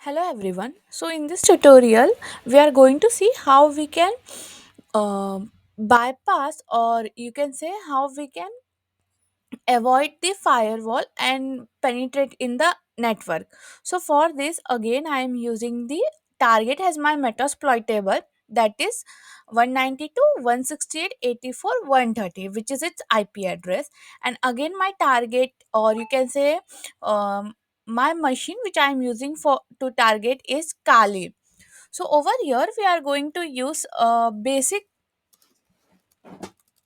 Hello everyone. So in this tutorial we are going to see how we can bypass, or you can say how we can avoid the firewall and penetrate in the network. So for this, again, I am using the target as my metasploitable, that is 192.168.84.130, which is its IP address. And again, my target, or you can say my machine which I am using for to target is Kali. So over here we are going to use a basic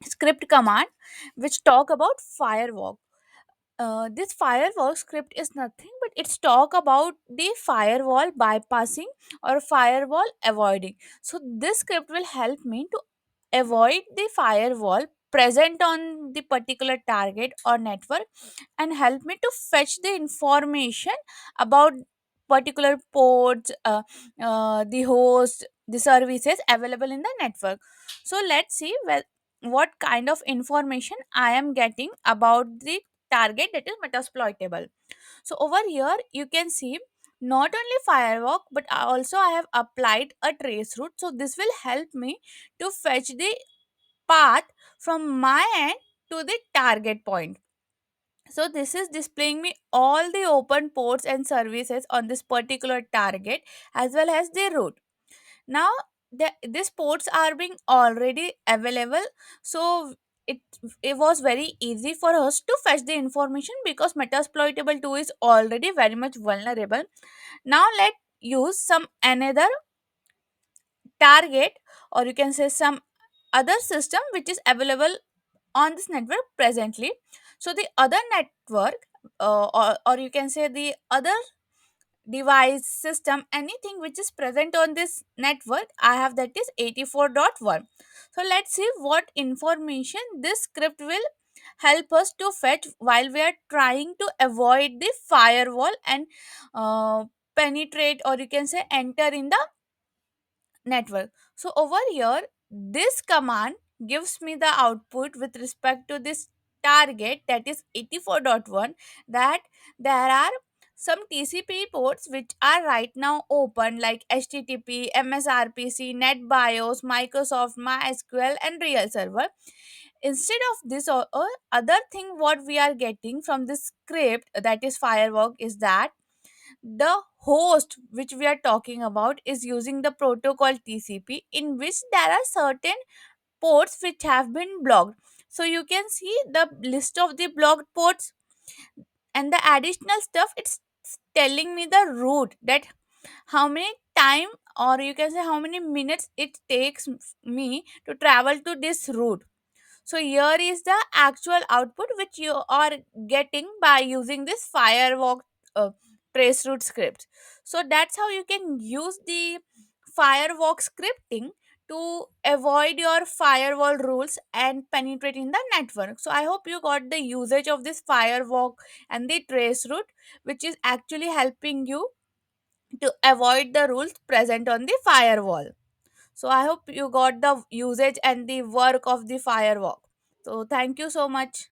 script command which talk about firewall. This firewall script is nothing but it's talk about the firewall bypassing or firewall avoiding. So this script will help me to avoid the firewall present on the particular target or network and help me to fetch the information about particular ports, the host, the services available in the network. So let's see what kind of information I am getting about the target, that is metasploitable. So over here you can see not only firewalk but also I have applied a trace route. So this will help me to fetch the path from my end to the target point. So this is displaying me all the open ports and services on this particular target as well as the route. Now these ports are being already available, so it it was very easy for us to fetch the information because metasploitable 2 is already very much vulnerable. Now let's use some another target, or you can say some other system which is available on this network presently. So the other network, or you can say the other device system, anything which is present on this network I have, that is 84.1. So let's see what information this script will help us to fetch while we are trying to avoid the firewall and penetrate, or you can say enter in the network. So over here this command gives me the output with respect to this target, that is 84.1, that there are some TCP ports which are right now open, like HTTP, MSRPC, NetBIOS, Microsoft, MySQL, and Real Server. Instead of this, other thing what we are getting from this script, that is Firewalk, is that the host which we are talking about is using the protocol TCP, in which there are certain ports which have been blocked. So you can see the list of the blocked ports, and the additional stuff, it's telling me the route, that how many time, or you can say how many minutes it takes me to travel to this route. So here is the actual output which you are getting by using this firewalk uh, traceroute script. So that's how you can use the firewalk scripting to avoid your firewall rules and penetrate in the network. So I hope you got the usage of this firewalk and the traceroute, which is actually helping you to avoid the rules present on the firewall. So I hope you got the usage and the work of the firewalk. So thank you so much.